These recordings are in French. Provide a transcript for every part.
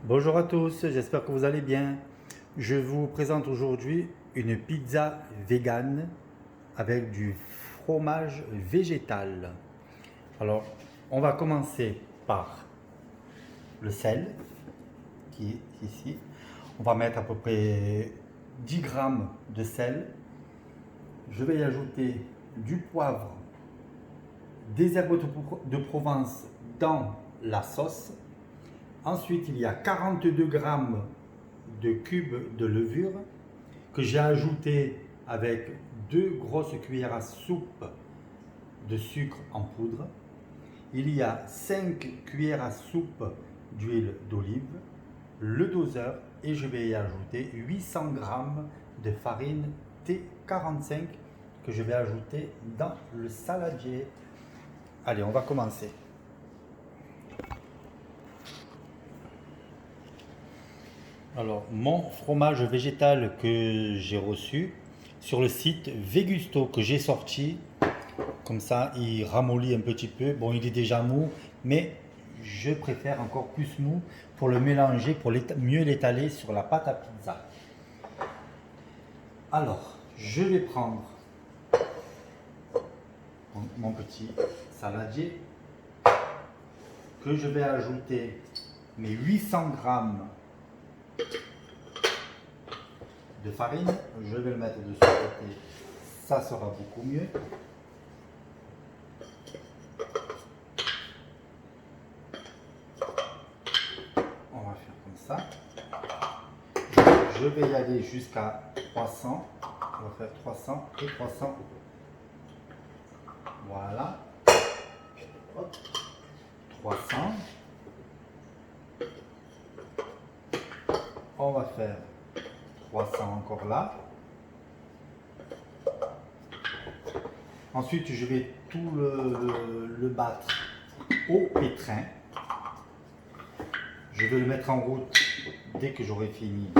Bonjour à tous, j'espère que vous allez bien. Je vous présente aujourd'hui une pizza végane avec du fromage végétal. Alors, on va commencer par le sel qui est ici. On va mettre à peu près 10 grammes de sel. Je vais y ajouter du poivre, des herbes de Provence dans la sauce. Ensuite, il y a 42 grammes de cubes de levure que j'ai ajouté avec 2 grosses cuillères à soupe de sucre en poudre. Il y a 5 cuillères à soupe d'huile d'olive, le doseur, et je vais y ajouter 800 grammes de farine T45 que je vais ajouter dans le saladier. Allez, on va commencer. Alors, mon fromage végétal que j'ai reçu sur le site Vegusto que j'ai sorti, comme ça il ramollit un petit peu. Bon, il est déjà mou, mais je préfère encore plus mou pour le mélanger, pour mieux l'étaler sur la pâte à pizza. Alors, je vais prendre mon petit saladier que je vais ajouter mes 800 grammes de farine. Je vais le mettre de ce côté, ça sera beaucoup mieux. On va faire comme ça. Je vais y aller jusqu'à 300. On va faire 300 et 300. Voilà. Hop. 300. On va faire 300 encore là. Ensuite, je vais tout le battre au pétrin. Je vais le mettre en route dès que j'aurai fini.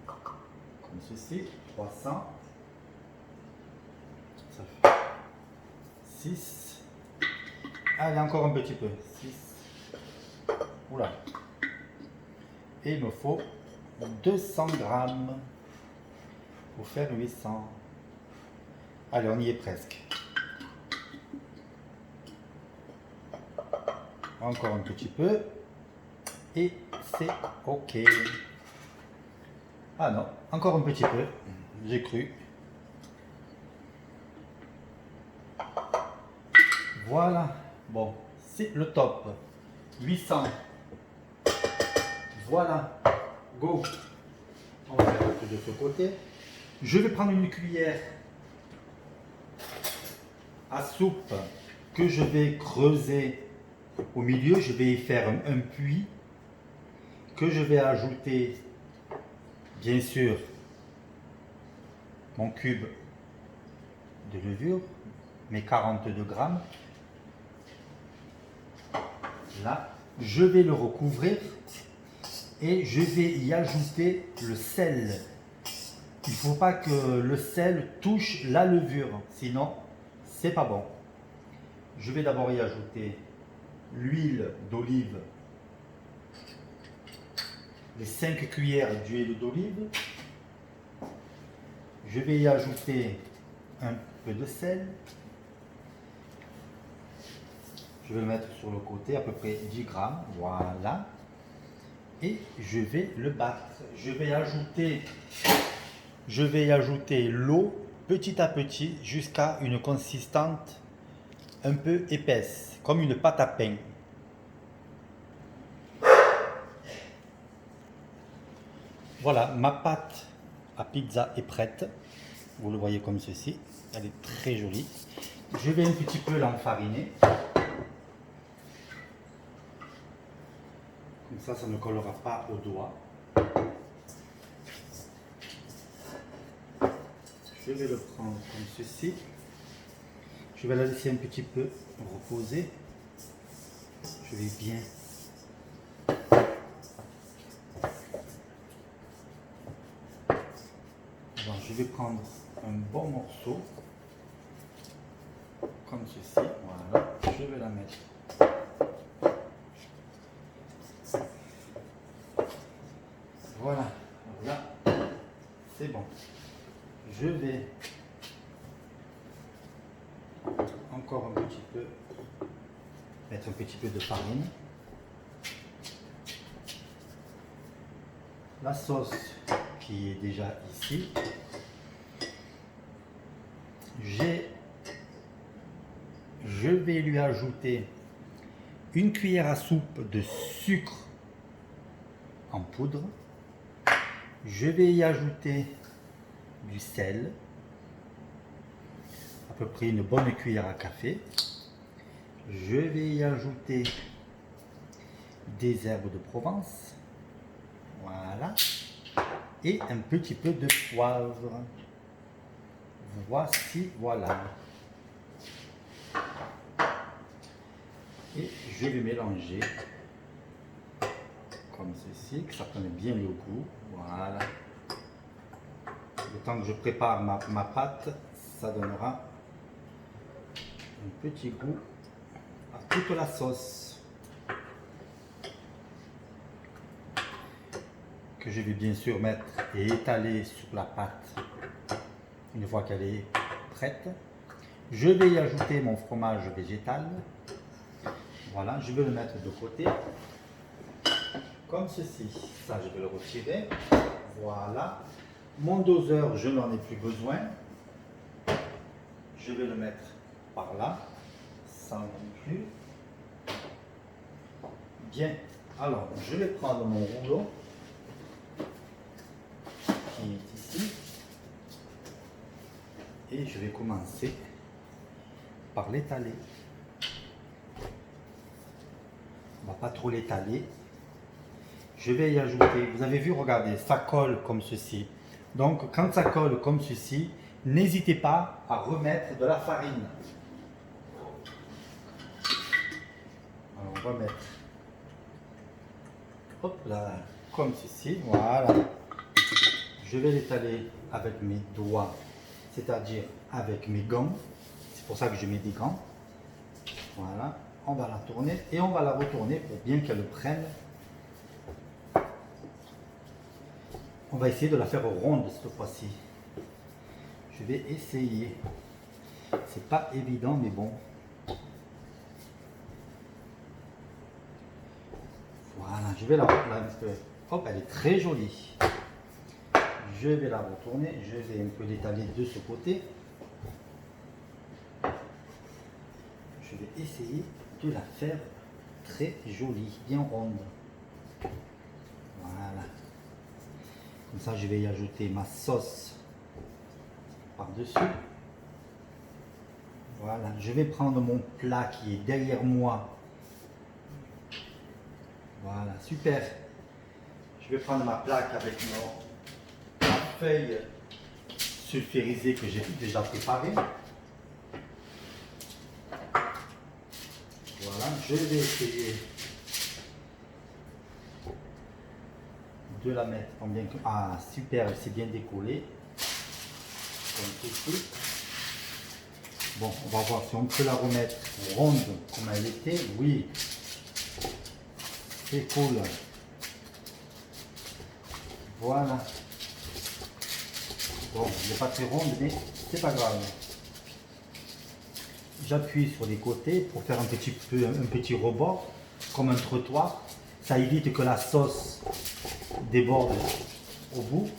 Comme ceci, 300. Ça fait 6. Allez, encore un petit peu. 6. Oula. Et il me faut 200 grammes pour faire 800. Allez, on y est presque. Encore un petit peu. Et c'est OK. Ah non, encore un petit peu. J'ai cru. Voilà. Bon, c'est le top. 800. Voilà. Go. On va mettre de ce côté. Je vais prendre une cuillère à soupe que je vais creuser au milieu. Je vais y faire un puits que je vais ajouter, bien sûr, mon cube de levure, mes 42 grammes. Là, je vais le recouvrir et je vais y ajouter le sel. Il ne faut pas que le sel touche la levure, sinon c'est pas bon. Je vais d'abord y ajouter l'huile d'olive, les 5 cuillères d'huile d'olive. Je vais y ajouter un peu de sel. Je vais le mettre sur le côté, à peu près 10 grammes, voilà. Et je vais le battre. Je vais y ajouter l'eau petit à petit jusqu'à une consistance un peu épaisse, comme une pâte à pain. Voilà, ma pâte à pizza est prête. Vous le voyez comme ceci. Elle est très jolie. Je vais un petit peu l'enfariner. Comme ça ne collera pas au doigt. Je vais le prendre comme ceci. Je vais la laisser un petit peu reposer. Je vais bien je vais prendre un bon morceau comme ceci. Voilà. Je vais la mettre je vais encore un petit peu mettre un petit peu de farine. La sauce qui est déjà ici. Je vais lui ajouter une cuillère à soupe de sucre en poudre. Je vais y ajouter du sel, à peu près une bonne cuillère à café. Je vais y ajouter des herbes de Provence. Voilà. Et un petit peu de poivre. Voici, voilà. Et je vais mélanger comme ceci, que ça prenne bien le goût. Voilà. Le temps que je prépare ma pâte, ça donnera un petit goût à toute la sauce. Que je vais bien sûr mettre et étaler sur la pâte une fois qu'elle est prête. Je vais y ajouter mon fromage végétal. Voilà, je vais le mettre de côté, comme ceci. Ça, je vais le retirer. Voilà. Mon doseur, je n'en ai plus besoin. Je vais le mettre par là, sans non plus. Bien. Alors, je vais prendre mon rouleau qui est ici. Et je vais commencer par l'étaler. On ne va pas trop l'étaler. Je vais y ajouter, vous avez vu, regardez, ça colle comme ceci. Donc, quand ça colle comme ceci, n'hésitez pas à remettre de la farine. Alors, on va mettre, hop là, comme ceci, voilà. Je vais l'étaler avec mes doigts, c'est-à-dire avec mes gants. C'est pour ça que je mets des gants. Voilà, on va la tourner et on va la retourner pour bien qu'elle prenne. On va essayer de la faire ronde cette fois-ci. Je vais essayer. C'est pas évident, mais bon. Voilà, je vais la un peu. Hop, elle est très jolie. Je vais la retourner. Je vais un peu l'étaler de ce côté. Je vais essayer de la faire très jolie, bien ronde. Voilà. Comme ça, je vais y ajouter ma sauce par-dessus. Voilà, je vais prendre mon plat qui est derrière moi. Voilà, super. Je vais prendre ma plaque avec ma feuille sulfurisée que j'ai déjà préparée. Voilà, je vais essayer de la mettre en bien que... Ah, super, elle s'est bien décollée. Comme ceci. Bon, on va voir si on peut la remettre ronde comme elle était. Oui, c'est cool. Voilà. Bon, elle n'est pas très ronde, mais c'est pas grave. J'appuie sur les côtés pour faire un petit rebord, comme un trottoir. Ça évite que la sauce déborde au bout.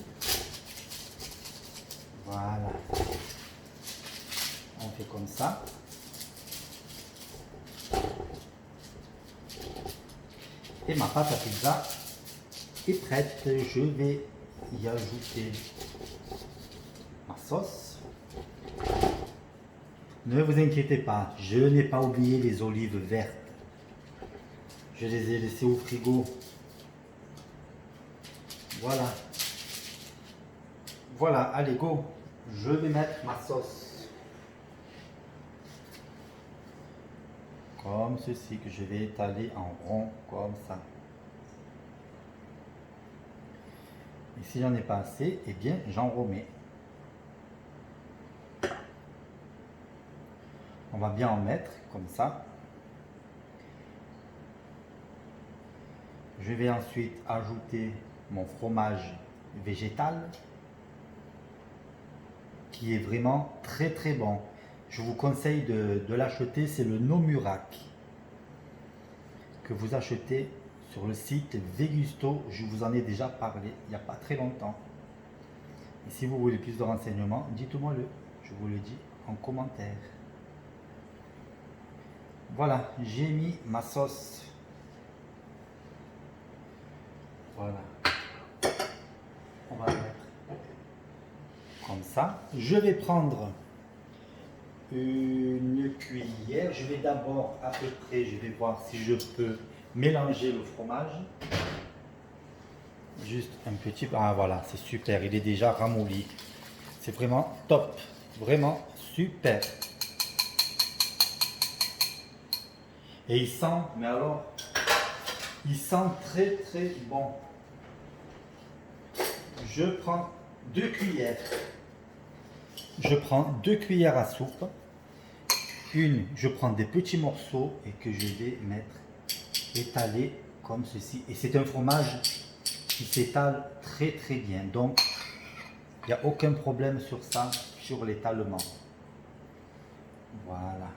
Voilà. On fait comme ça. Et ma pâte à pizza est prête. Je vais y ajouter ma sauce. Ne vous inquiétez pas, je n'ai pas oublié les olives vertes. Je les ai laissées au frigo. Voilà. Voilà, allez go. Je vais mettre ma sauce. Comme ceci, que je vais étaler en rond, comme ça. Et si j'en ai pas assez, eh bien j'en remets. On va bien en mettre, comme ça. Je vais ensuite ajouter mon fromage végétal. qui est vraiment très très bon. Je vous conseille de l'acheter, c'est le Nomurac que vous achetez sur le site Vegusto. Je vous en ai déjà parlé il n'y a pas très longtemps. Et si vous voulez plus de renseignements, dites-moi le. Je vous le dis en commentaire. Voilà, j'ai mis ma sauce. Voilà. On va mettre comme ça. Je vais prendre une cuillère. Je vais d'abord à peu près, je vais voir si je peux mélanger le fromage. Juste un petit peu. Ah voilà, c'est super. Il est déjà ramolli. C'est vraiment top. Vraiment super. Et il sent, mais alors, il sent très très bon. Je prends 2 cuillères. Je prends 2 cuillères à soupe. Je prends des petits morceaux et que je vais mettre étalés comme ceci. Et c'est un fromage qui s'étale très très bien. Donc, il n'y a aucun problème sur ça, sur l'étalement. Voilà.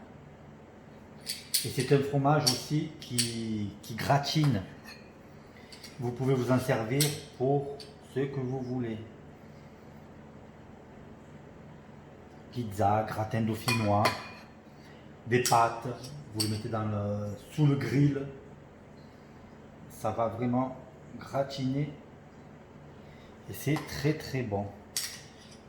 Et c'est un fromage aussi qui gratine. Vous pouvez vous en servir pour ce que vous voulez. Pizza, gratin dauphinois, des pâtes, vous le mettez sous le grill. Ça va vraiment gratiner et c'est très très bon.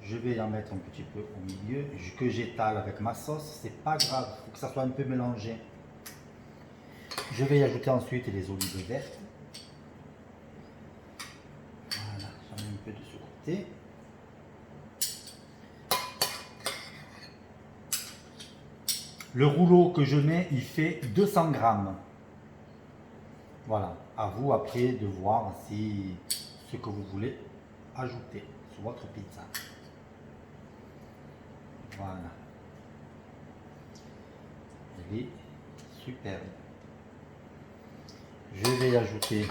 Je vais en mettre un petit peu au milieu, que j'étale avec ma sauce, c'est pas grave, il faut que ça soit un peu mélangé. Je vais y ajouter ensuite les olives vertes. Voilà, j'en mets un peu de ce côté. Le rouleau que je mets, il fait 200 grammes. Voilà, à vous après de voir si ce que vous voulez ajouter sur votre pizza. Voilà. Elle est superbe. Je vais ajouter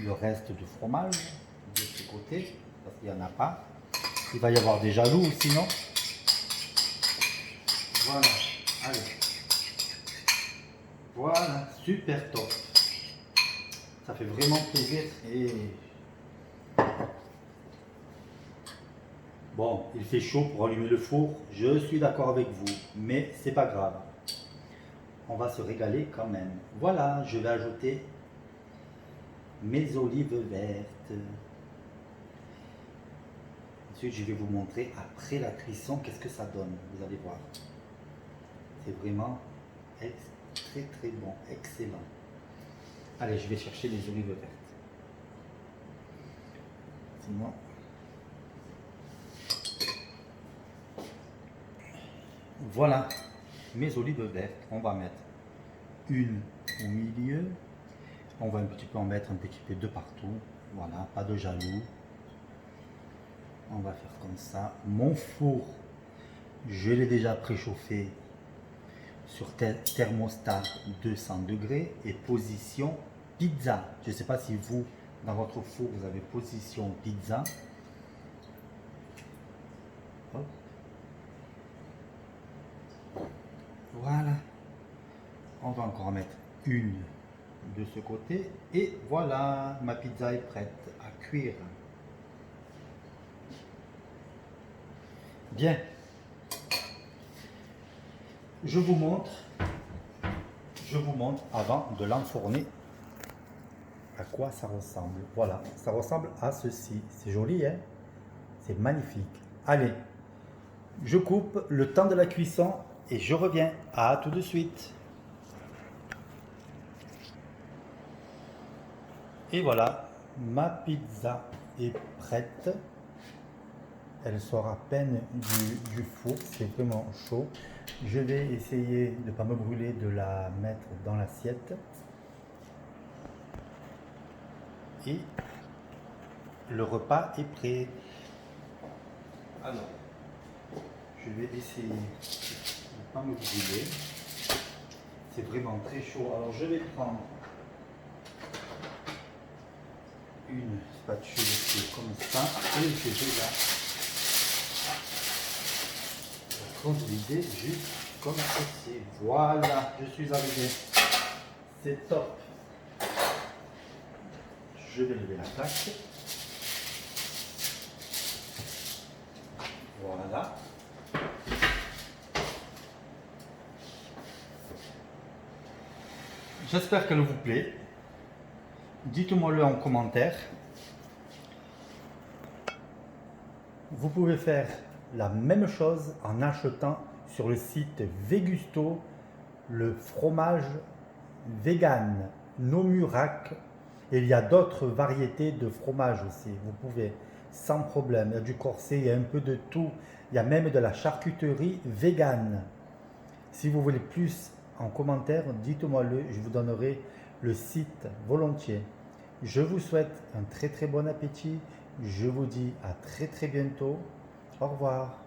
le reste du fromage de ce côté, parce qu'il n'y en a pas. Il va y avoir des jaloux sinon. Voilà, allez. Voilà, super top. Ça fait vraiment plaisir et bon, il fait chaud pour allumer le four. Je suis d'accord avec vous, mais c'est pas grave. On va se régaler quand même. Voilà, je vais ajouter mes olives vertes. Ensuite, je vais vous montrer après la cuisson qu'est-ce que ça donne. Vous allez voir. C'est vraiment très très bon, excellent. Allez, je vais chercher les olives vertes. Sinon, voilà mes olives vertes. On va mettre une au milieu. On va un petit peu en mettre un petit peu de partout. Voilà, pas de jaloux. On va faire comme ça. Mon four, je l'ai déjà préchauffé sur thermostat 200 degrés et position pizza. Je ne sais pas si vous, dans votre four, vous avez position pizza. Hop. Voilà. On va encore mettre une de ce côté. Et voilà, ma pizza est prête à cuire. Bien. Je vous montre avant de l'enfourner à quoi ça ressemble. Voilà, ça ressemble à ceci. C'est joli, hein? C'est magnifique. Allez, je coupe le temps de la cuisson et je reviens. À tout de suite. Et voilà, ma pizza est prête. Elle sort à peine du four, c'est vraiment chaud. Je vais essayer de ne pas me brûler, de la mettre dans l'assiette. Et le repas est prêt. Alors, je vais essayer de ne pas me brûler. C'est vraiment très chaud. Alors, je vais prendre une spatule comme ça et je vais la consolider juste comme ceci. Voilà, je suis arrivé. C'est top. Je vais lever la plaque. Voilà. J'espère qu'elle vous plaît. Dites-moi-le en commentaire. Vous pouvez faire la même chose en achetant sur le site Vegusto le fromage vegan Nomurac. Et il y a d'autres variétés de fromage aussi. Vous pouvez sans problème. Il y a du corset, il y a un peu de tout. Il y a même de la charcuterie vegan. Si vous voulez plus en commentaire, dites-moi-le. Je vous donnerai le site volontiers. Je vous souhaite un très très bon appétit. Je vous dis à très très bientôt. Au revoir.